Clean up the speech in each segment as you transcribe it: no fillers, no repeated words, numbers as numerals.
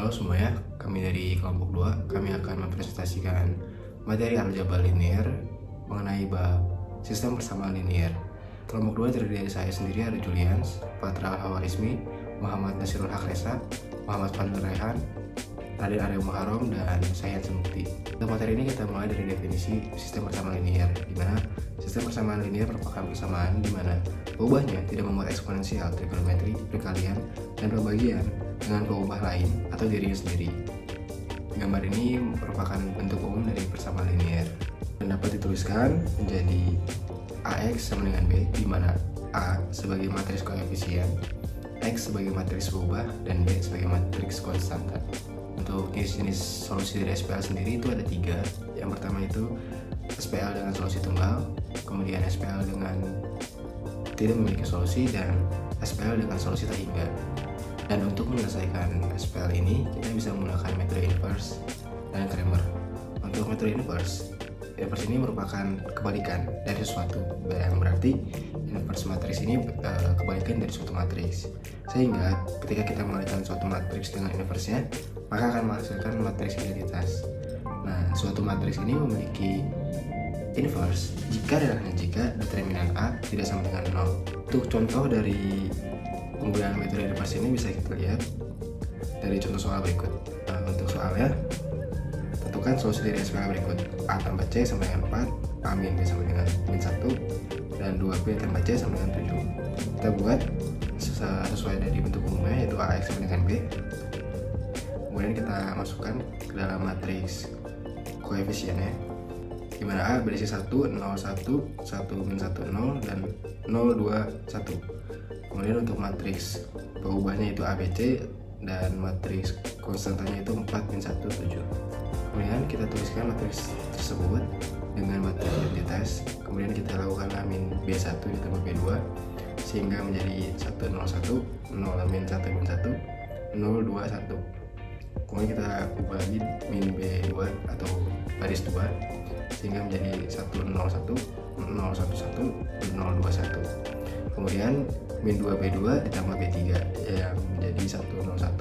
Halo semuanya, kami dari kelompok 2. Kami akan mempresentasikan materi aljabar linear mengenai bab sistem persamaan linear. Kelompok 2 terdiri dari saya sendiri, ada Julians, Patra Al-Hawarizmi, Muhammad Nasirul Hakresa, Muhammad Fadil Raihan, Raden Arya Muharram, dan saya Hansen Mukti. Untuk materi ini kita mulai dari definisi sistem persamaan linear, di mana sistem persamaan linear merupakan persamaan di mana peubahnya tidak membuat eksponensial, trigonometri, perkalian, dan pembagian dengan peubah lain atau dirinya sendiri. Gambar ini merupakan bentuk umum dari persamaan linear dan dapat dituliskan menjadi AX sama dengan B, di mana A sebagai matriks koefisien, X sebagai matriks peubah, dan B sebagai matriks konstanta. Untuk jenis-jenis solusi dari SPL sendiri itu ada 3. Yang pertama itu SPL dengan solusi tunggal, kemudian SPL dengan tidak memiliki solusi, dan SPL dengan solusi tak hingga. Dan untuk menyelesaikan SPL ini kita bisa menggunakan metode inverse dan Cramer. Untuk metode inverse ini merupakan kebalikan dari sesuatu, yang berarti inverse matriks ini kebalikan dari suatu matriks. Sehingga ketika kita mengalihkan suatu matriks dengan inverse-nya, maka akan menghasilkan matriks identitas. Nah, suatu matriks ini memiliki inverse jika dan hanya jika determinan A tidak sama dengan 0. Untuk contoh dari penggunaan metode inverse ini bisa kita lihat dari contoh soal berikut. Untuk soalnya, tentukan solusi dari SPL berikut: A tambah C sama dengan 4, A min B sama dengan min 1, dan 2B tambah C sama dengan 7. Kita buat sesuai dari bentuk umumnya, yaitu AX sama dengan B. Kemudian kita masukkan ke dalam matriks koefisiennya, di mana A berisi 1, 0, 1, 1 min 1, 0, dan 0, 2, 1. Kemudian untuk matriks peubahnya itu ABC, dan matriks konstantanya itu 4 min 1, 7. Kemudian kita tuliskan matriks tersebut dengan matriks identitas. Kemudian kita lakukan A min B1 ditambah B2 sehingga menjadi 1, 0, 1, 0 min 1 min 1, 0, 2, 1. Kemudian kita ubah lagi min B2 atau baris 2 sehingga menjadi 1, 0, 1, 0, 1, 1, 0, 2, 1. Kemudian min 2B2 ditambah B3 yang menjadi 1, 0, 1,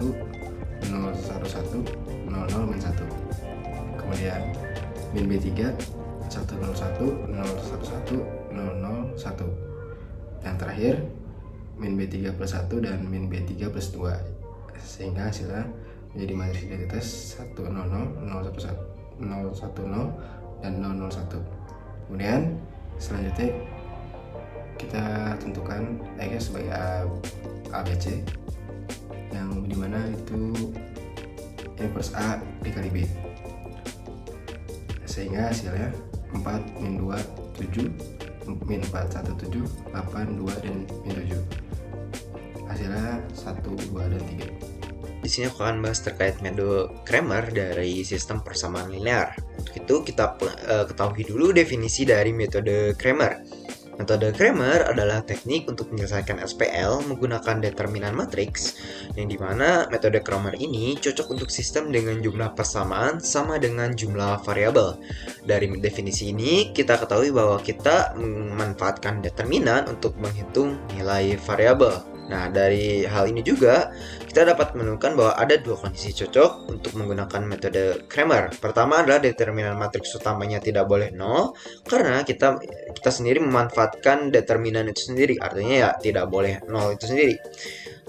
0, 1, 1, 0, 0, min 1. Kemudian min B3 1, 0, 1, 0, 1, 1, 0, 0, 1. Yang terakhir min B3 plus 1 dan min B3 plus 2 sehingga hasilnya menjadi matriks identitas 1, 0, 0, 0, 1, 1, 0, 1, 0, dan 0, 0, 1. Kemudian selanjutnya kita tentukan X sebagai ABC yang dimana itu inverse A dikali B, sehingga hasilnya 4 min 2 7, min 4 1 7, 8 2, dan min 7. Hasilnya 1 2 dan 3. Di sini aku akan bahas terkait metode Cramer dari sistem persamaan linear. Untuk itu kita ketahui dulu definisi dari metode Cramer. Metode Cramer adalah teknik untuk menyelesaikan SPL menggunakan determinan matriks, yang dimana metode Cramer ini cocok untuk sistem dengan jumlah persamaan sama dengan jumlah variabel. Dari definisi ini kita ketahui bahwa kita memanfaatkan determinan untuk menghitung nilai variabel. Nah, dari hal ini juga kita dapat menemukan bahwa ada 2 kondisi cocok untuk menggunakan metode Cramer. Pertama adalah determinan matriks utamanya tidak boleh 0 karena kita sendiri memanfaatkan determinan itu sendiri, artinya ya tidak boleh 0 itu sendiri.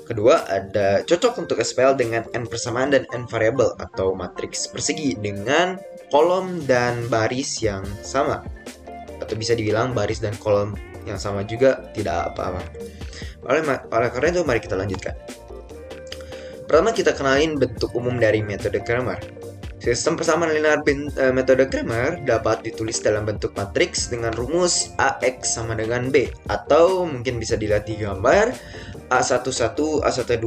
Kedua, ada cocok untuk SPL dengan n persamaan dan n variabel atau matriks persegi dengan kolom dan baris yang sama, atau bisa dibilang baris dan kolom yang sama juga tidak apa-apa. Oleh karena itu mari kita lanjutkan. Pertama kita kenalin bentuk umum dari metode Cramer. Sistem persamaan linear metode Cramer dapat ditulis dalam bentuk matriks dengan rumus AX sama dengan B, atau mungkin bisa dilihat di gambar A11, A12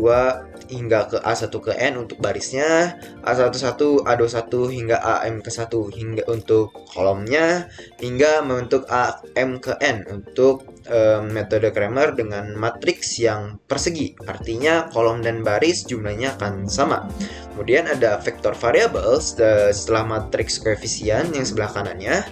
hingga ke A1 ke N untuk barisnya, A11, A21 hingga AM ke 1 hingga untuk kolomnya, hingga membentuk AM ke N untuk metode Cramer dengan matriks yang persegi, artinya kolom dan baris jumlahnya akan sama. Kemudian ada vektor variabel setelah matriks koefisien yang sebelah kanannya.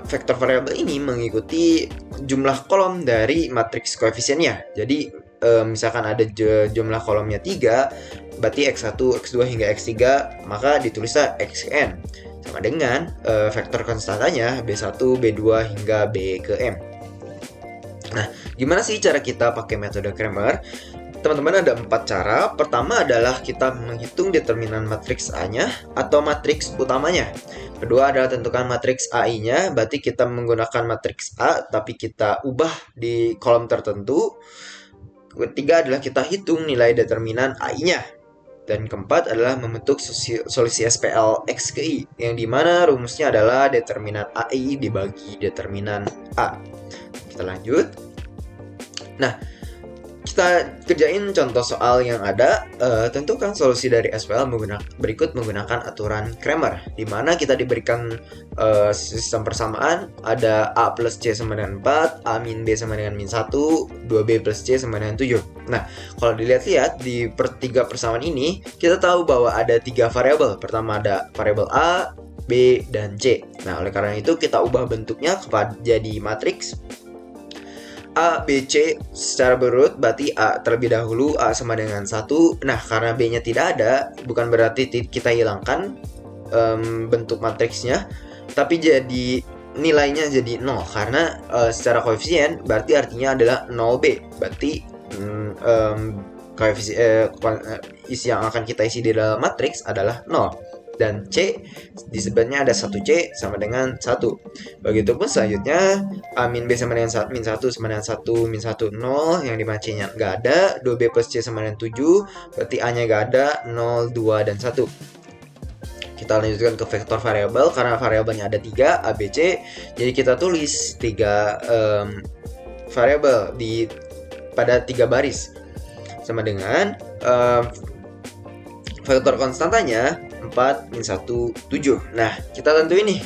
Vektor variabel ini mengikuti jumlah kolom dari matriks koefisiennya. Jadi misalkan ada jumlah kolomnya 3, berarti X1, X2 hingga X3, maka ditulislah Xn. Sama dengan vektor konstantanya B1, B2 hingga B ke M. Nah, gimana sih cara kita pakai metode Cramer? Teman-teman, ada 4 cara. Pertama adalah kita menghitung determinan matriks A-nya atau matriks utamanya. Kedua adalah tentukan matriks AI-nya, berarti kita menggunakan matriks A tapi kita ubah di kolom tertentu. Ketiga adalah kita hitung nilai determinan AI-nya. Dan keempat adalah membentuk solusi SPL X ke I, yang dimana rumusnya adalah determinan AI dibagi determinan A. Kita lanjut. Nah, kita kerjain contoh soal yang ada. Tentukan solusi dari SPL berikut menggunakan aturan Cramer, di mana kita diberikan sistem persamaan ada A plus C sama dengan 4, A min B sama dengan min 1, 2B plus C sama dengan 7. Nah, kalau dilihat-lihat di tiga persamaan ini, kita tahu bahwa ada 3 variabel. Pertama ada variabel A, B, dan C. Nah, oleh karena itu kita ubah bentuknya jadi matriks A, B, C secara berurut, berarti A terlebih dahulu, A sama dengan 1. Nah, karena B-nya tidak ada, bukan berarti kita hilangkan bentuk matriksnya, tapi jadi nilainya jadi 0. Karena secara koefisien, berarti artinya adalah 0B. Berarti isi yang akan kita isi di dalam matriks adalah 0. Dan C disebutnya ada 1C sama dengan 1. Begitupun selanjutnya A min B sama dengan min 1 sama dengan 1 min 1 0, yang dimana C nya nggak ada. 2B plus C sama dengan 7, berarti A nya nggak ada, 0, 2, dan 1. Kita lanjutkan ke vektor variabel, karena variabelnya ada 3, A, B, C. Jadi kita tulis 3 variabel pada 3 baris. Sama dengan vektor konstantanya 4, min 1, 7. Nah, kita tentuin nih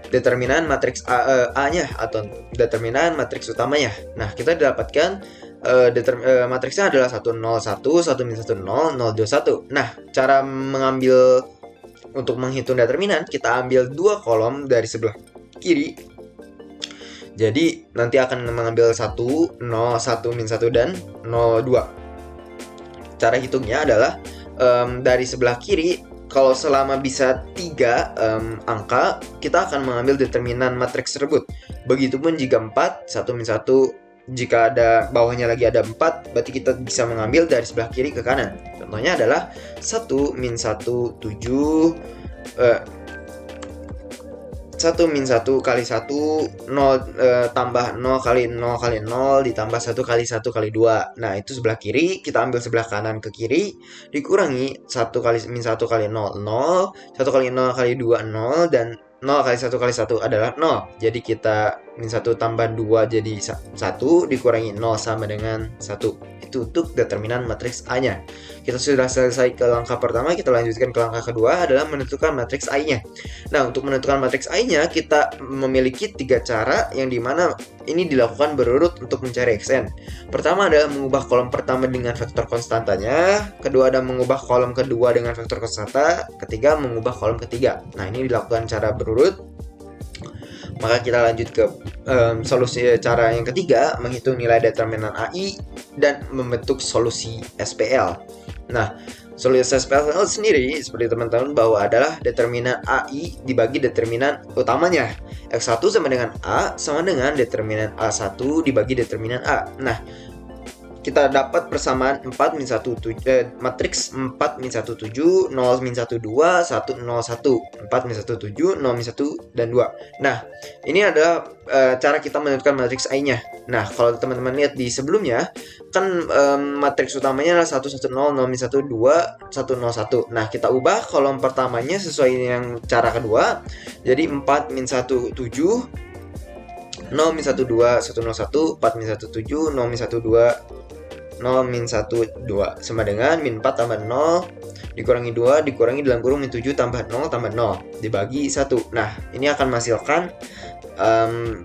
determinan matriks A-nya atau determinan matriks utamanya. Nah, kita dapatkan matriksnya adalah 1, 0, 1, 1, min 1, 0, 0, 2, 1. Nah, cara mengambil untuk menghitung determinan, kita ambil 2 kolom dari sebelah kiri. Jadi, nanti akan mengambil 1, 0, 1, min 1, dan 0, 2. Cara hitungnya adalah dari sebelah kiri, kalau selama bisa 3 angka, kita akan mengambil determinan matriks tersebut. Begitupun jika 4, 1 min 1, jika ada bawahnya lagi ada 4, berarti kita bisa mengambil dari sebelah kiri ke kanan. Contohnya adalah 1 min 1, 7, 1 min 1 kali 1, 0 tambah 0 kali 0 kali 0 ditambah 1 kali 1 kali 2. Nah, itu sebelah kiri, kita ambil sebelah kanan ke kiri, dikurangi 1 kali min 1 kali 0, 0, 1 kali 0 kali 2, 0, dan 0 kali 1 kali 1 adalah 0. Jadi kita min 1 tambah 2 jadi 1, dikurangi 0 sama dengan 1. Itu untuk determinan matriks A-nya. Kita sudah selesai ke langkah pertama, kita lanjutkan ke langkah kedua adalah menentukan matriks I-nya. Nah, untuk menentukan matriks I-nya, kita memiliki 3 cara yang dimana ini dilakukan berurut untuk mencari Xn. Pertama adalah mengubah kolom pertama dengan vektor konstantanya, kedua adalah mengubah kolom kedua dengan vektor konstanta, ketiga mengubah kolom ketiga. Nah, ini dilakukan secara berurut. Maka kita lanjut ke solusi cara yang ketiga, menghitung nilai determinan AI dan membentuk solusi SPL. Nah, solusi SPL sendiri seperti teman-teman bahwa adalah determinan AI dibagi determinan utamanya. X1 sama dengan A sama dengan determinan A1 dibagi determinan A. Nah, kita dapat persamaan 4 min 1 7, matriks 4 min 1 7, 0 min 1 2, 1 0 1, 4 min 1 7, 0 min 1 dan 2. Nah, ini adalah cara kita menentukan matriks I-nya. Nah, kalau teman-teman lihat di sebelumnya kan matriks utamanya adalah 1 1 0, 0 min 1 2, 1 0 1. Nah, kita ubah kolom pertamanya sesuai yang cara kedua. Jadi 4 min 1 7, 0 min 1 2, 1 0 1, 4 min 1 7, 0 min 1 2, 0 min 1 2 sama dengan min 4 tambah 0 dikurangi 2 dikurangi dalam kurung min 7 tambah 0 tambah 0 dibagi 1. Nah, ini akan menghasilkan 1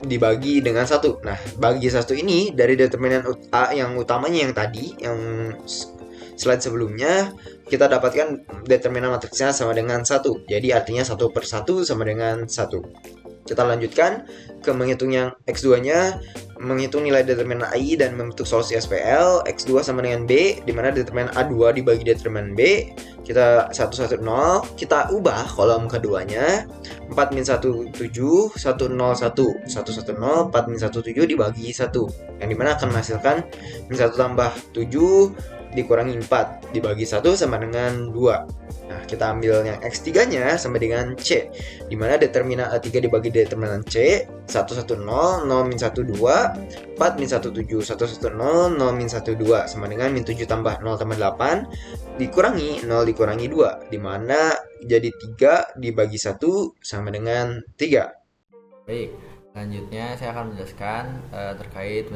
dibagi dengan 1. Nah, bagi 1 ini dari determinan A yang utamanya yang tadi, yang slide sebelumnya, kita dapatkan determinan matriksnya sama dengan 1. Jadi artinya 1 per 1 sama dengan 1. Kita lanjutkan ke menghitung yang X2-nya. menghitung nilai determinan AI dan membentuk solusi SPL. X2 sama dengan B, di mana determinan A2 dibagi determinan B, kita 110, kita ubah kolom keduanya, 4 min 17, 101, 110, 4 min 17 dibagi 1, yang dimana akan menghasilkan min 1 tambah 7 dikurangi 4 dibagi 1 sama dengan 2. Nah, kita ambil yang X3 nya sama dengan C, dimana determinan A3 dibagi determinan C, 110, 0 min 12, 4 min 17, 110, 0 min 12 sama dengan min 7 tambah 0 tambah 8 dikurangi 0 dikurangi 2, dimana jadi 3 dibagi 1 sama dengan 3. Baik, selanjutnya saya akan menjelaskan terkait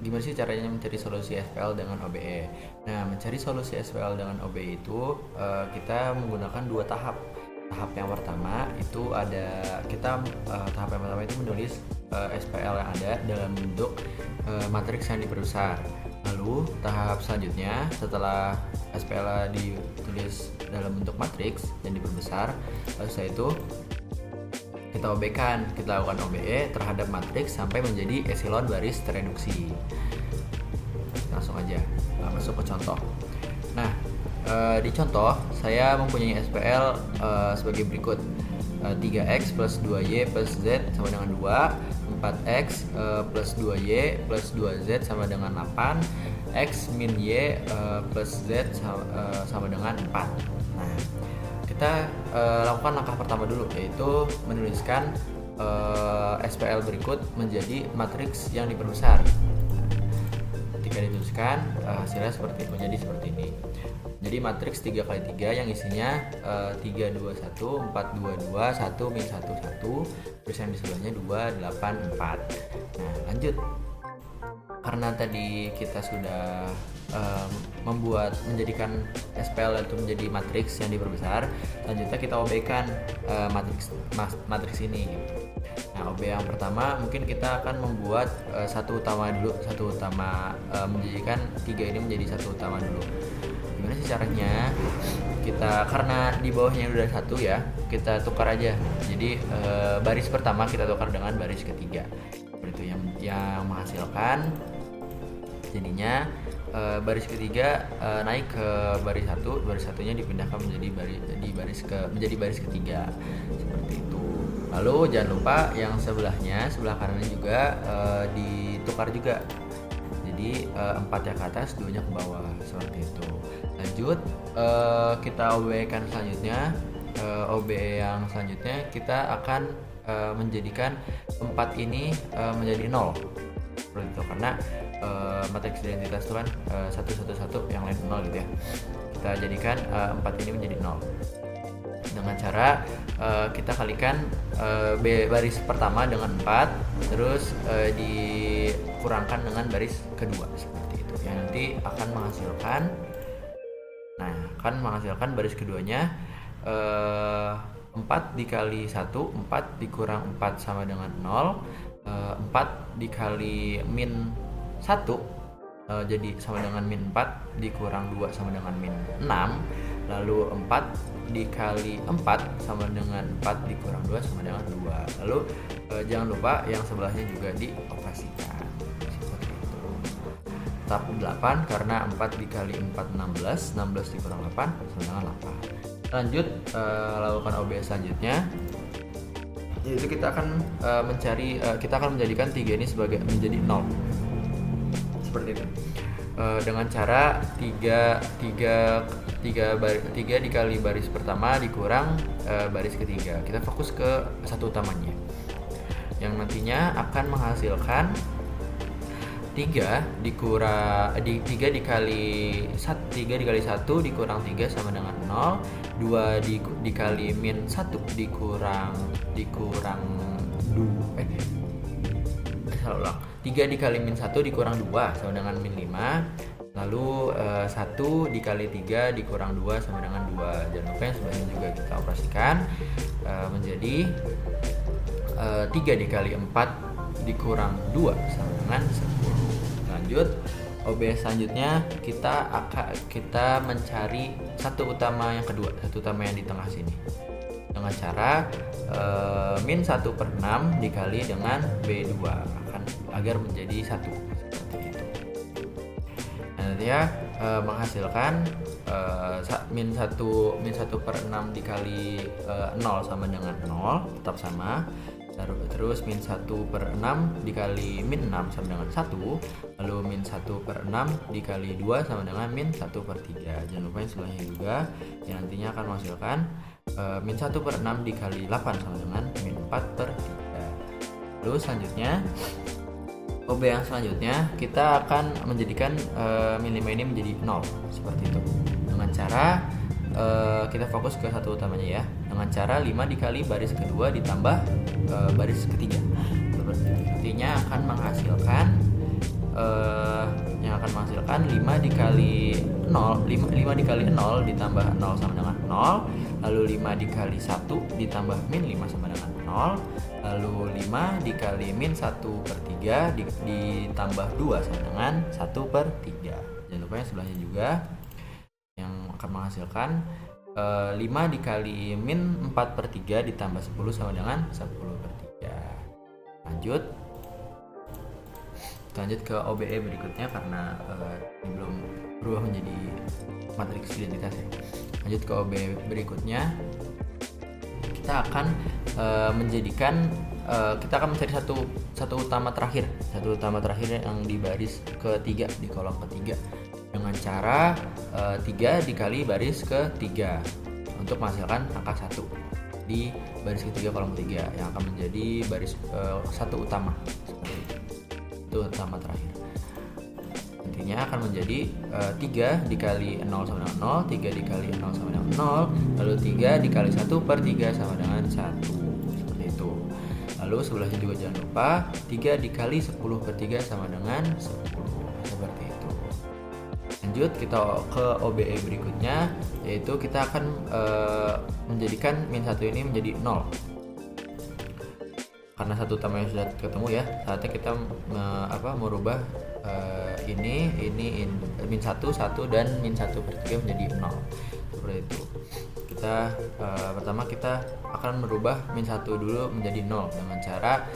gimana sih caranya mencari solusi SPL dengan OBE. Nah, mencari solusi SPL dengan OBE itu kita menggunakan 2 tahap. Tahap yang pertama itu tahap yang pertama itu menulis SPL yang ada dalam bentuk matriks yang diperbesar. Lalu tahap selanjutnya setelah SPL ditulis dalam bentuk matriks yang diperbesar, setelah itu kita lakukan OBE terhadap matriks sampai menjadi echelon baris tereduksi. Langsung aja masuk ke contoh. Nah, di contoh saya mempunyai SPL sebagai berikut: 3x plus 2y plus z sama dengan 2, 4x plus 2y plus 2z sama dengan 8, x min y plus z sama dengan 4. Nah, kita lakukan langkah pertama dulu, yaitu menuliskan SPL berikut menjadi matriks yang diperbesar. Ketika dituliskan, hasilnya menjadi seperti ini. Jadi matriks 3x3 yang isinya 3, 2, 1, 4, 2, 2, 1, min 1, 1, terus yang di sebelahnya 2, 8, 4. Nah, lanjut. Karena tadi kita sudah menjadikan SPL itu menjadi matriks yang diperbesar, selanjutnya kita OB-kan matriks ini gitu. Nah, OB yang pertama mungkin kita akan membuat satu utama dulu, menjadikan 3 ini menjadi satu utama dulu. Gimana sih caranya? Karena di bawahnya udah 1 ya, kita tukar aja. Jadi baris pertama kita tukar dengan baris ketiga. Seperti itu yang menghasilkan jadinya baris ketiga naik ke baris 1, baris satunya dipindahkan menjadi baris ketiga, seperti itu. Lalu jangan lupa yang sebelah kanannya juga ditukar juga. Jadi 4 yang ke atas, 2 nya ke bawah, seperti itu. Lanjut, kita OBE-kan selanjutnya. OBE yang selanjutnya kita akan menjadikan 4 ini menjadi 0, seperti itu, karena matriks identitas itu kan 1, 1, 1, yang lain 0 gitu ya. Kita jadikan 4 ini menjadi 0 dengan cara kita kalikan baris pertama dengan 4, terus dikurangkan dengan baris kedua, seperti itu, yang nanti akan menghasilkan baris keduanya 4 dikali 1, 4 dikurang 4 sama dengan 0, 4 dikali min 1 jadi sama dengan min 4, dikurang 2 sama dengan min 6, lalu 4 dikali 4 sama dengan 4 dikurang 2 sama dengan 2. Lalu jangan lupa yang sebelahnya juga dioperasikan, seperti itu. Tahap 8, karena 4 dikali 4 16, 16 dikurang 8 sama dengan 8. Lanjut, lakukan OBE selanjutnya, yaitu kita akan menjadikan 3 ini menjadi 0, seperti itu, dengan cara 3 dikali baris pertama dikurang baris ketiga. Kita fokus ke satu utamanya, yang nantinya akan menghasilkan 3 dikali 1 dikurang 3 sama dengan 0, 2 dikali min 1 dikurang 3 dikali min 1 dikurang 2 sama dengan min 5, lalu 1 dikali 3 dikurang 2 sama dengan 2. Jangan lupa yang sebelahnya juga kita operasikan menjadi 3 dikali 4 dikurang 2 sama dengan 10. Lanjut, OB selanjutnya kita mencari satu utama yang kedua, satu utama yang di tengah sini, dengan cara min 1/6 dikali dengan B2, akan agar menjadi satu seperti itu. Nah, nantinya menghasilkan min 1 per 6 dikali 0 sama dengan 0 tetap sama. Terus min 1 per 6 dikali min 6 sama dengan 1. Lalu min 1 per 6 dikali 2 sama dengan min 1 per 3. Jangan lupa yang sebelahnya juga yang nantinya akan menghasilkan min 1 per 6 dikali 8 sama dengan min 4 per 3. Lalu selanjutnya OB yang selanjutnya kita akan menjadikan min 5 ini menjadi 0 seperti itu dengan cara kita fokus ke satu utamanya ya, dengan cara 5 dikali baris kedua ditambah baris ketiga seperti itu. Artinya akan menghasilkan 5 dikali 0 5 dikali 0 ditambah 0 sama dengan 0, lalu 5 dikali 1 ditambah min 5 sama dengan 0, lalu 5 dikali min 1 per 3 ditambah 2 sama dengan 1 per 3. Jangan lupa yang sebelahnya juga yang akan menghasilkan 5 dikali min 4 per 3 ditambah 10 sama dengan 10 per 3. Lanjut ke OBE berikutnya karena ini belum berubah menjadi matriks identitas ya. Lanjut ke OBE berikutnya, kita akan mencari satu utama terakhir yang di baris ketiga di kolom ketiga dengan cara 3 dikali baris ketiga untuk menghasilkan angka 1 di baris ketiga kolom ketiga yang akan menjadi baris satu utama seperti itu utama terakhir. Intinya akan menjadi 3 dikali 0 sama dengan 0, 3 dikali 0 sama dengan 0, lalu 3 dikali 1 per 3 sama dengan 1 seperti itu. Lalu sebelahnya juga jangan lupa 3 dikali 10 per 3 sama dengan 10 seperti itu. Lanjut kita ke OBE berikutnya, yaitu kita akan menjadikan min 1 ini menjadi 0 karena satu utama yang sudah ketemu ya. Saatnya kita merubah ini min 1 dan min 1 per 3 menjadi 0 seperti itu. Pertama kita akan merubah min 1 dulu menjadi 0 dengan cara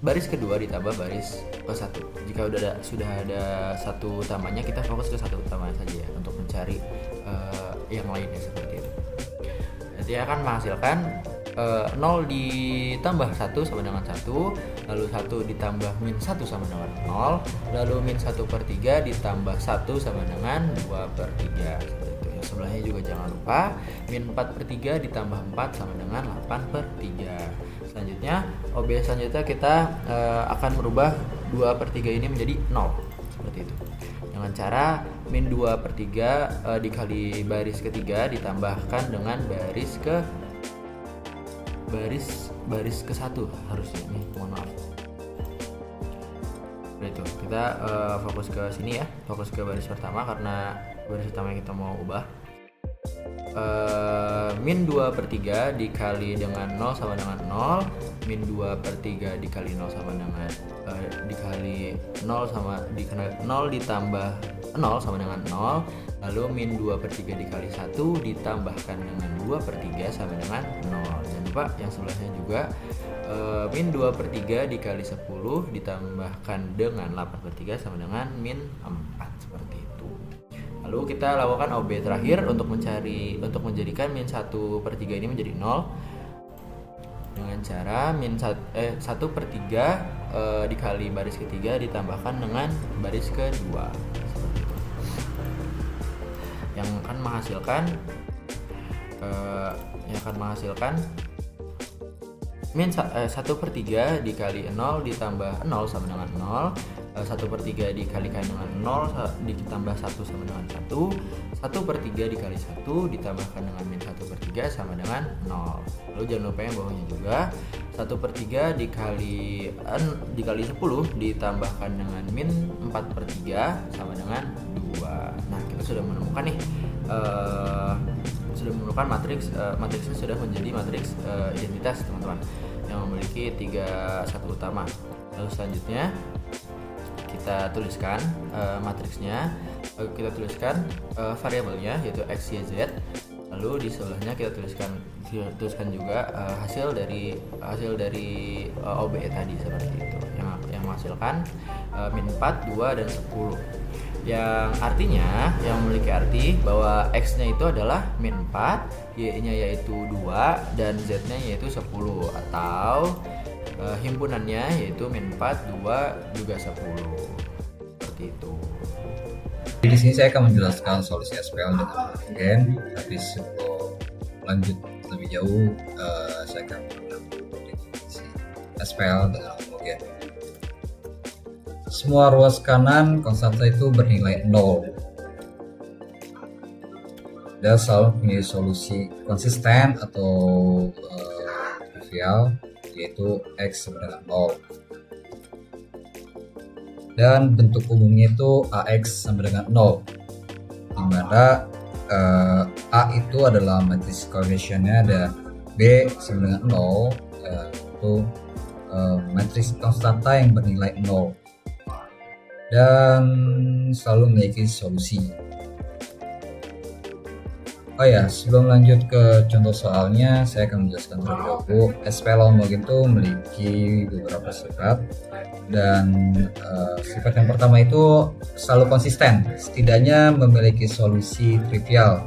baris kedua ditambah baris ke 1. Jika sudah ada satu utamanya, kita fokus ke satu utama saja ya, untuk mencari yang lainnya seperti itu. Nanti akan menghasilkan 0 ditambah 1 sama dengan 1, lalu 1 ditambah min 1 sama dengan 0, lalu min 1 per 3 ditambah 1 sama dengan 2 per 3 seperti itu. Yang sebelahnya juga jangan lupa min 4 per 3 ditambah 4 sama dengan 8 per 3. Selanjutnya OB selanjutnya kita akan merubah 2 per 3 ini menjadi 0 seperti itu dengan cara min 2 per 3 dikali baris ketiga ditambahkan dengan baris ke 1 harusnya nih, mohon maaf. Nah itu kita fokus ke sini ya, fokus ke baris pertama karena baris pertama yang kita mau ubah. Min 2 per 3 dikali dengan 0 sama dengan 0, min 2 per 3 dikali 0 sama dengan dikali 0 ditambah 0 sama dengan 0, lalu min 2 per 3 dikali 1 ditambahkan dengan 2 per 3 sama dengan 0. Jangan lupa yang sebelahnya juga min 2 per 3 dikali 10 ditambahkan dengan 8 per 3 sama dengan min 4 seperti itu. Lalu kita lakukan OB terakhir untuk menjadikan min 1 per 3 ini menjadi 0 dengan cara 1 per 3 dikali baris ketiga ditambahkan dengan baris kedua seperti itu, yang akan menghasilkan min 1 per 3 dikali 0 ditambah 0 sama dengan 0, 1 per 3 dikalikan dengan 0 ditambah 1 sama dengan 1, 1 per 3 dikali 1 ditambahkan dengan min 1 per 3 sama dengan 0. Lalu jangan lupa yang bawahnya juga 1 per 3 dikali 10 ditambahkan dengan min 4 per 3 sama dengan 2. Nah kita sudah menemukan nih matriksnya sudah menjadi matriks identitas teman-teman yang memiliki 3 satu utama. Lalu selanjutnya kita tuliskan matriksnya, kita tuliskan variabelnya yaitu x, y, z. Lalu di sebelahnya kita tuliskan juga hasil dari OBE tadi seperti itu yang menghasilkan min 4, 2, dan 10. Yang artinya, yang memiliki arti bahwa X-nya itu adalah min 4, Y-nya yaitu 2, dan Z-nya yaitu 10, atau himpunannya yaitu min 4, 2, juga 10. Seperti itu. Di sini saya akan menjelaskan solusi SPL dengan homogen, tapi sebelum lanjut lebih jauh, saya akan menggunakan definisi SPL dengan homogen. Semua ruas kanan konstanta itu bernilai 0 dan selalu punya solusi konsisten atau trivial, yaitu X sama dengan 0. Dan bentuk umumnya itu AX sama dengan 0, dimana A itu adalah matriks correlationnya dan B sama dengan 0 itu matriks konstanta yang bernilai 0 dan selalu memiliki solusi. Oh ya, sebelum lanjut ke contoh soalnya, saya akan menjelaskan terlebih dahulu. SPL homogen itu memiliki beberapa sifat, dan sifat yang pertama itu selalu konsisten, setidaknya memiliki solusi trivial,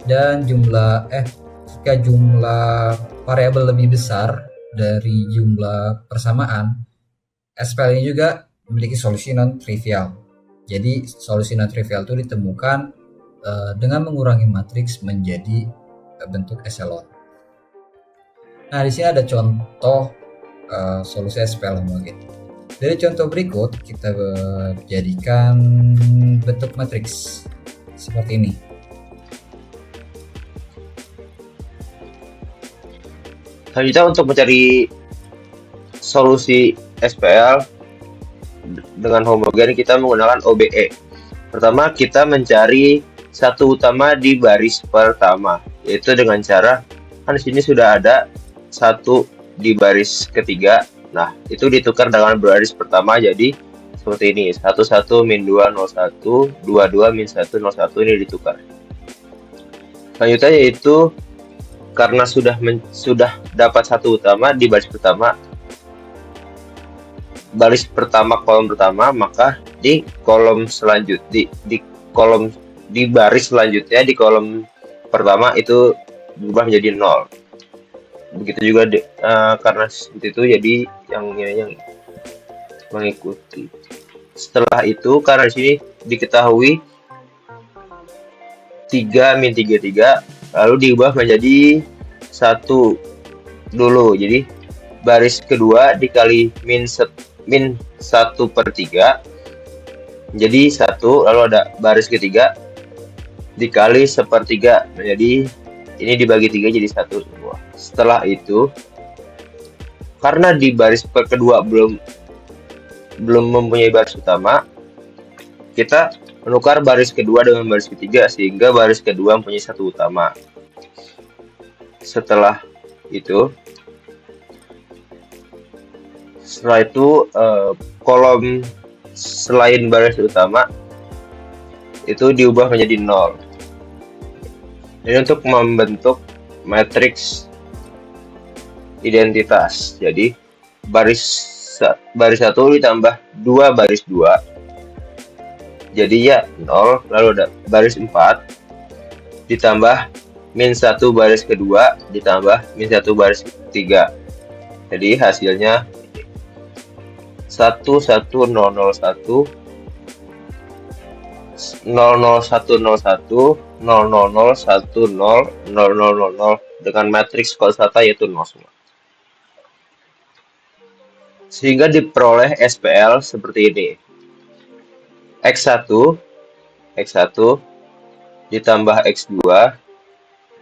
dan jika jumlah variabel lebih besar dari jumlah persamaan, SPL ini juga memiliki solusi non-trivial. Jadi solusi non-trivial itu ditemukan dengan mengurangi matriks menjadi bentuk eselon. Nah, di sini ada contoh solusi SPL homogen. Dari contoh berikut kita jadikan bentuk matriks seperti ini. Selanjutnya, untuk mencari solusi SPL dengan homogen, kita menggunakan OBE. Pertama, kita mencari satu utama di baris pertama, yaitu dengan cara, kan di sini sudah ada satu di baris ketiga. Nah, itu ditukar dengan baris pertama, jadi seperti ini, 11 min 2 01, 22 min 1 01, ini ditukar. Selanjutnya yaitu karena sudah dapat satu utama di baris pertama, kolom pertama, maka di kolom selanjutnya di baris selanjutnya di kolom pertama itu berubah menjadi 0. Begitu juga karena seperti itu, jadi yang mengikuti. Setelah itu, karena di sini diketahui 3 min 33, lalu diubah menjadi 1 dulu. Jadi baris kedua dikali min 1/3 jadi 1, lalu ada baris ketiga dikali 1/3 menjadi, ini dibagi 3 jadi 1 semua. Setelah itu, karena di baris kedua belum mempunyai baris utama, kita menukar baris kedua dengan baris ketiga sehingga baris kedua mempunyai satu utama. Setelah itu kolom selain baris utama itu diubah menjadi 0. Ini untuk membentuk matriks identitas. Jadi baris 1 ditambah 2 baris 2, jadi ya 0, lalu ada baris 4 ditambah min 1 baris kedua ditambah min 1 baris ketiga, jadi hasilnya 11001 00101000 dengan matriks konstanta yaitu 0 semua. Sehingga diperoleh SPL seperti ini. X1 ditambah X2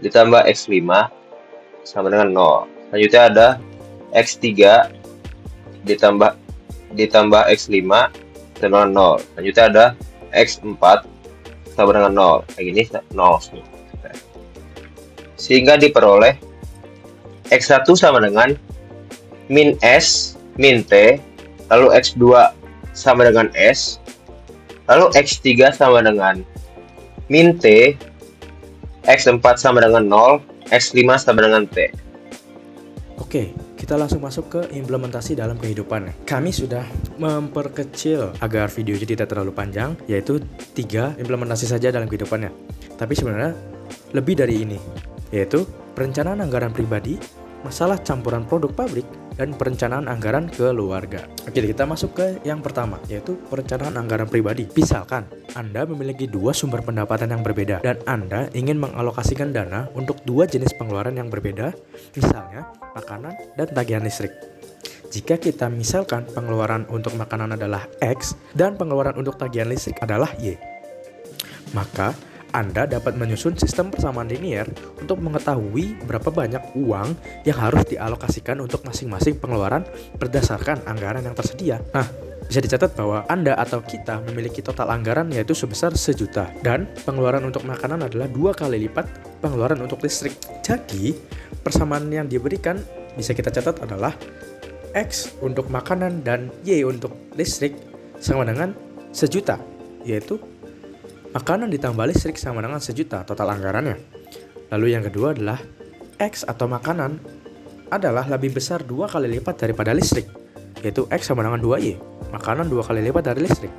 ditambah X5 sama dengan 0. Selanjutnya ada X3 ditambah X5 sama dengan 0. Selanjutnya ada X4 sama dengan 0. Kayak gini 0 semua. Sehingga diperoleh X1 sama dengan min S min T, lalu X2 sama dengan S, lalu X3 sama dengan min T, X4 sama dengan 0, X5 sama dengan T. Oke, kita langsung masuk ke implementasi dalam kehidupan. Kami sudah memperkecil agar videonya tidak terlalu panjang, yaitu 3 implementasi saja dalam kehidupannya. Tapi sebenarnya lebih dari ini, yaitu perencanaan anggaran pribadi, masalah campuran produk pabrik, dan perencanaan anggaran keluarga. Oke, kita masuk ke yang pertama, yaitu perencanaan anggaran pribadi. Misalkan Anda memiliki 2 sumber pendapatan yang berbeda dan Anda ingin mengalokasikan dana untuk 2 jenis pengeluaran yang berbeda, misalnya makanan dan tagihan listrik. Jika kita misalkan pengeluaran untuk makanan adalah X dan pengeluaran untuk tagihan listrik adalah Y, maka Anda dapat menyusun sistem persamaan linear untuk mengetahui berapa banyak uang yang harus dialokasikan untuk masing-masing pengeluaran berdasarkan anggaran yang tersedia. Nah, bisa dicatat bahwa Anda atau kita memiliki total anggaran yaitu sebesar 1 juta dan pengeluaran untuk makanan adalah 2 kali lipat pengeluaran untuk listrik. Jadi, persamaan yang diberikan bisa kita catat adalah X untuk makanan dan Y untuk listrik sama dengan 1 juta, yaitu makanan ditambah listrik sama dengan 1 juta total anggarannya. Lalu yang kedua adalah X atau makanan adalah lebih besar 2 kali lipat daripada listrik, yaitu X sama dengan 2Y, makanan 2 kali lipat dari listrik.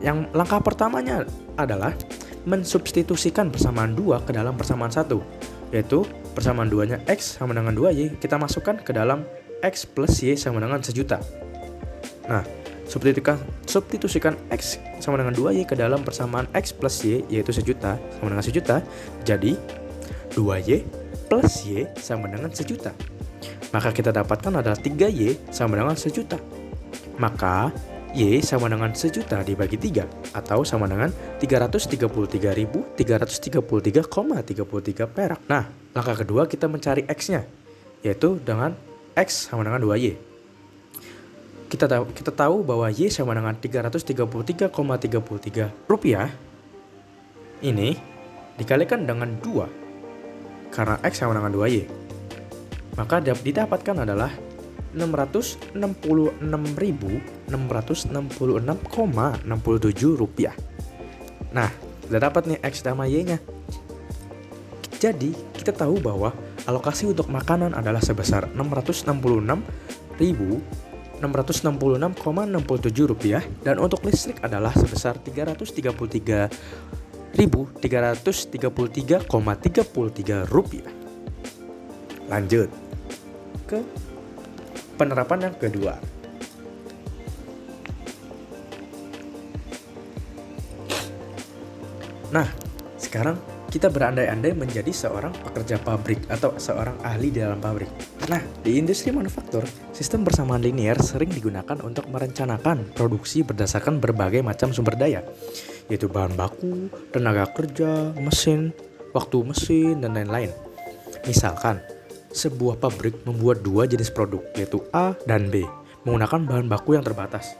Yang langkah pertamanya adalah mensubstitusikan persamaan 2 ke dalam persamaan 1, yaitu persamaan 2-nya X sama dengan 2Y kita masukkan ke dalam X plus Y sama dengan 1 juta. Nah, substitusikan X sama dengan 2Y ke dalam persamaan X plus Y yaitu 1 juta sama dengan 1 juta, jadi 2Y plus Y sama dengan 1 juta. Maka kita dapatkan adalah 3Y sama dengan 1 juta. Maka Y sama dengan 1 juta dibagi 3 atau sama dengan 333.333,33 perak. Nah, langkah kedua kita mencari X-nya, yaitu dengan X sama dengan 2Y. Kita tahu bahwa Y sama dengan 333,33 rupiah ini dikalikan dengan 2 karena X sama dengan 2Y, maka didapatkan adalah 666.666,67 rupiah. Nah, sudah dapat nih X sama Y-nya. Jadi kita tahu bahwa alokasi untuk makanan adalah sebesar 666.666,67 rupiah dan untuk listrik adalah sebesar 333.333,33 rupiah. Lanjut ke penerapan yang kedua. Nah, sekarang kita berandai-andai menjadi seorang pekerja pabrik atau seorang ahli di dalam pabrik. Nah, di industri manufaktur, sistem persamaan linear sering digunakan untuk merencanakan produksi berdasarkan berbagai macam sumber daya, yaitu bahan baku, tenaga kerja, mesin, waktu mesin, dan lain-lain. Misalkan, sebuah pabrik membuat 2 jenis produk, yaitu A dan B, menggunakan bahan baku yang terbatas.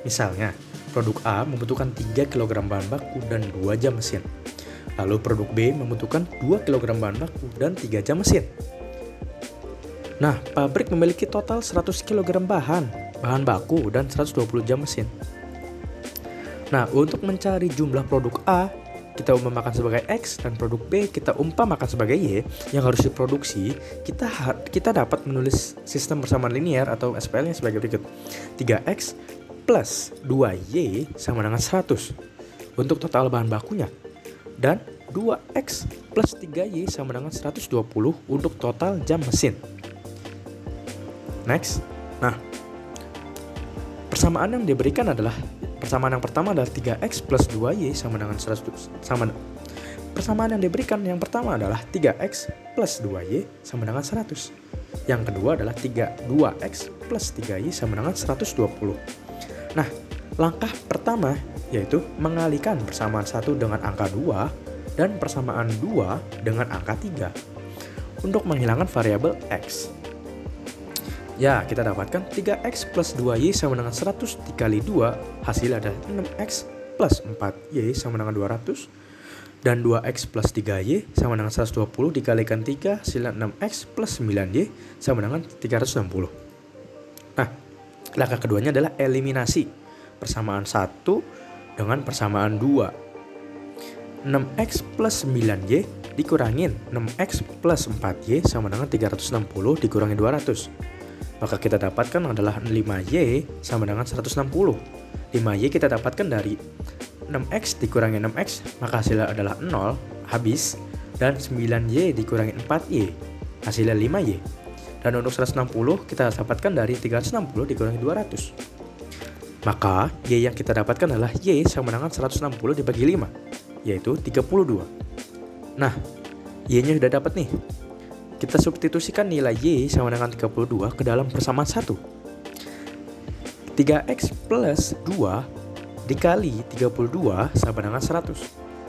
Misalnya, produk A membutuhkan 3 kg bahan baku dan 2 jam mesin. Lalu produk B membutuhkan 2 kg bahan baku dan 3 jam mesin. Nah, pabrik memiliki total 100 kg bahan baku dan 120 jam mesin. Nah, untuk mencari jumlah produk A, kita umpamakan sebagai X dan produk B kita umpamakan sebagai Y yang harus diproduksi, kita dapat menulis sistem persamaan linear atau SPL-nya sebagai berikut. 3X plus 2Y sama dengan 100 untuk total bahan bakunya. Dan 2X plus 3Y sama dengan 120 untuk total jam mesin. Next. Nah, persamaan yang diberikan adalah persamaan yang pertama adalah 3X plus 2Y sama dengan 100 persamaan yang diberikan yang pertama adalah 3X plus 2Y sama dengan 100. Yang kedua adalah 2X plus 3Y sama dengan 120. Nah, langkah pertama yaitu mengalihkan persamaan 1 dengan angka 2 dan persamaan 2 dengan angka 3 untuk menghilangkan variabel X. Ya, kita dapatkan 3X plus 2Y sama dengan 100 dikali 2, hasil ada 6X plus 4Y sama dengan 200 dan 2X plus 3Y sama dengan 120 dikalikan 3, hasilnya 6X plus 9Y sama dengan 360. Nah, langkah keduanya adalah eliminasi persamaan 1 dengan persamaan 2. 6X plus 9Y dikurangin 6x plus 4y sama dengan 360 dikurangi 200. Maka kita dapatkan adalah 5y sama dengan 160. 5y kita dapatkan dari 6x dikurangi 6x, maka hasilnya adalah 0, habis. Dan 9y dikurangi 4y, hasilnya 5y. Dan untuk 160 kita dapatkan dari 360 dikurangi 200. Maka y yang kita dapatkan adalah y sama dengan 160 dibagi 5, yaitu 32. Nah, y-nya sudah dapat nih. Kita substitusikan nilai y sama dengan 32 ke dalam persamaan 1. 3x plus 2 dikali 32 sama dengan 100.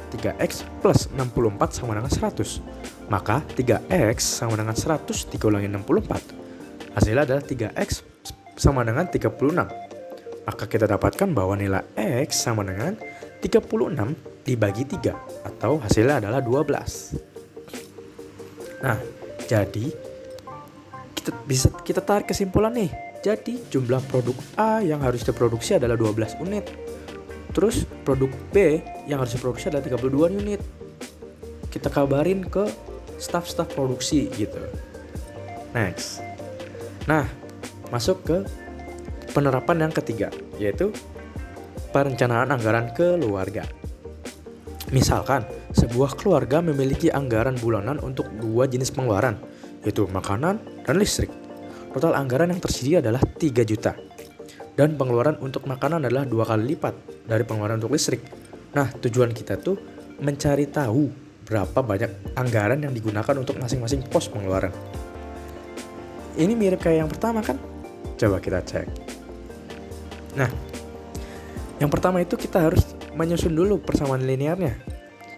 3x plus 64 sama dengan 100. Maka 3x sama dengan 100 dikurangi 64. Hasilnya adalah 3x sama dengan 36. Maka kita dapatkan bahwa nilai x sama dengan 36 dibagi 3, atau hasilnya adalah 12. Nah, jadi kita tarik kesimpulan nih. Jadi jumlah produk A yang harus diproduksi adalah 12 unit. Terus produk B yang harus diproduksi adalah 32 unit. Kita kabarin ke staf-staf produksi gitu. Next. Nah, masuk ke penerapan yang ketiga, yaitu perencanaan anggaran keluarga. Misalkan, sebuah keluarga memiliki anggaran bulanan untuk 2 jenis pengeluaran, yaitu makanan dan listrik. Total anggaran yang tersedia adalah 3 juta. Dan pengeluaran untuk makanan adalah 2 kali lipat dari pengeluaran untuk listrik. Nah, tujuan kita tuh mencari tahu berapa banyak anggaran yang digunakan untuk masing-masing pos pengeluaran. Ini mirip kayak yang pertama kan? Coba kita cek. Nah, yang pertama itu kita harus menyusun dulu persamaan linearnya.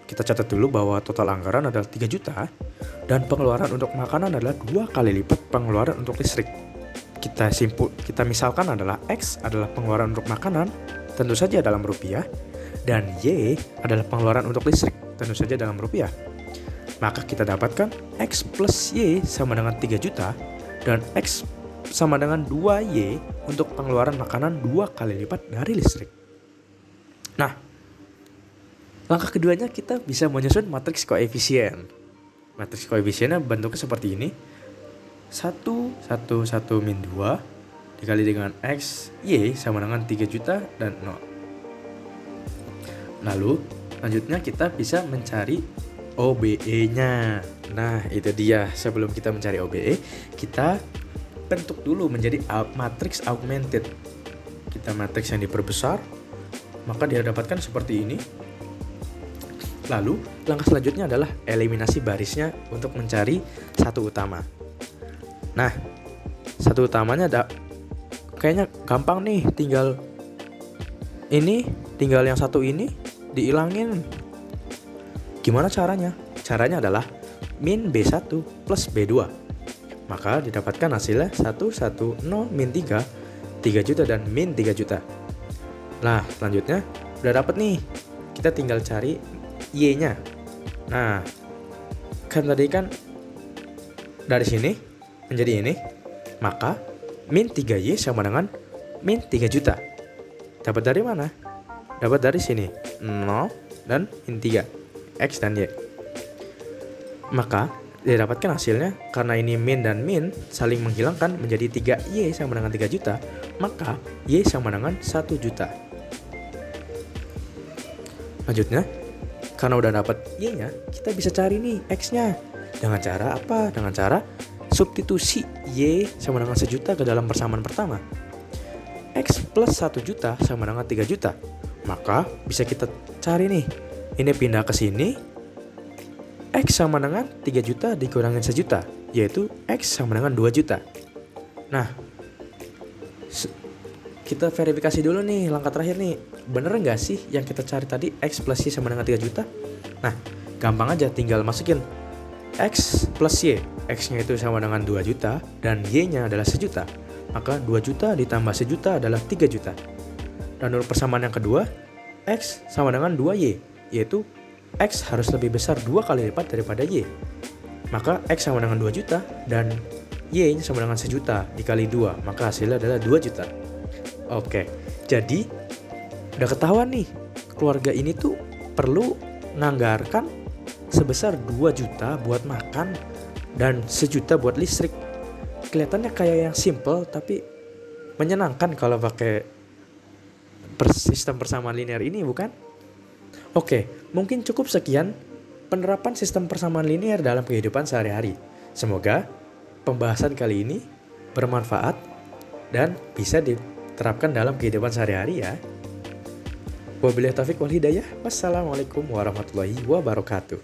Kita catat dulu bahwa total anggaran adalah 3 juta dan pengeluaran untuk makanan adalah 2 kali lipat pengeluaran untuk listrik. Kita misalkan adalah X adalah pengeluaran untuk makanan, tentu saja dalam rupiah, dan Y adalah pengeluaran untuk listrik, tentu saja dalam rupiah. Maka kita dapatkan X plus Y sama dengan 3 juta dan X sama dengan 2Y untuk pengeluaran makanan 2 kali lipat dari listrik. Nah, langkah keduanya kita bisa menyusun matriks koefisien. Matriks koefisiennya bentuknya seperti ini. 1, 1, 1, min 2 dikali dengan X, Y sama dengan 3 juta dan 0. Lalu, lanjutnya kita bisa mencari OBE-nya. Nah, itu dia. Sebelum kita mencari OBE, kita bentuk dulu menjadi matriks augmented. Kita matriks yang diperbesar, maka dia dapatkan seperti ini. Lalu, langkah selanjutnya adalah eliminasi barisnya untuk mencari satu utama. Nah, satu utamanya kayaknya gampang nih, tinggal yang satu ini diilangin. Gimana caranya? Caranya adalah min B1 plus B2. Maka didapatkan hasilnya 1, 1, 0, min 3, 3 juta dan min 3 juta. Nah, selanjutnya udah dapat nih. Kita tinggal cari Y-nya. Nah, kan tadi kan dari sini menjadi ini, maka min 3Y sama dengan min 3 juta. Dapat dari mana? Dapat dari sini, 0 dan min 3, X dan Y. Maka didapatkan hasilnya, karena ini min dan min saling menghilangkan menjadi 3Y sama dengan 3 juta, maka Y sama dengan 1 juta. Lanjutnya, karena udah dapat Y-nya, kita bisa cari nih X-nya. Dengan cara apa? Dengan cara substitusi Y sama dengan 1 juta ke dalam persamaan pertama. X plus 1 juta sama dengan 3 juta. Maka bisa kita cari nih. Ini pindah ke sini. X sama dengan 3 juta dikurangin 1 juta, yaitu X sama dengan 2 juta. Nah, kita verifikasi dulu nih, langkah terakhir nih. Bener nggak sih yang kita cari tadi X plus Y sama dengan 3 juta? Nah, gampang aja, tinggal masukin X plus Y. X-nya itu sama dengan 2 juta dan Y-nya adalah 1 juta. Maka 2 juta ditambah 1 juta adalah 3 juta. Dan untuk persamaan yang kedua, X sama dengan 2Y, yaitu X harus lebih besar 2 kali lipat daripada Y. Maka X sama dengan 2 juta dan Y sama dengan 1 juta dikali 2, maka hasilnya adalah 2 juta. Oke, jadi udah ketahuan nih, keluarga ini tuh perlu nganggarkan sebesar 2 juta buat makan dan 1 juta buat listrik. Kelihatannya kayak yang simple tapi menyenangkan kalau pakai sistem persamaan linear ini, bukan? Oke, mungkin cukup sekian penerapan sistem persamaan linear dalam kehidupan sehari-hari. Semoga pembahasan kali ini bermanfaat dan bisa diterapkan dalam kehidupan sehari-hari ya. Wabillahi taufiq wal hidayah. Wassalamualaikum warahmatullahi wabarakatuh.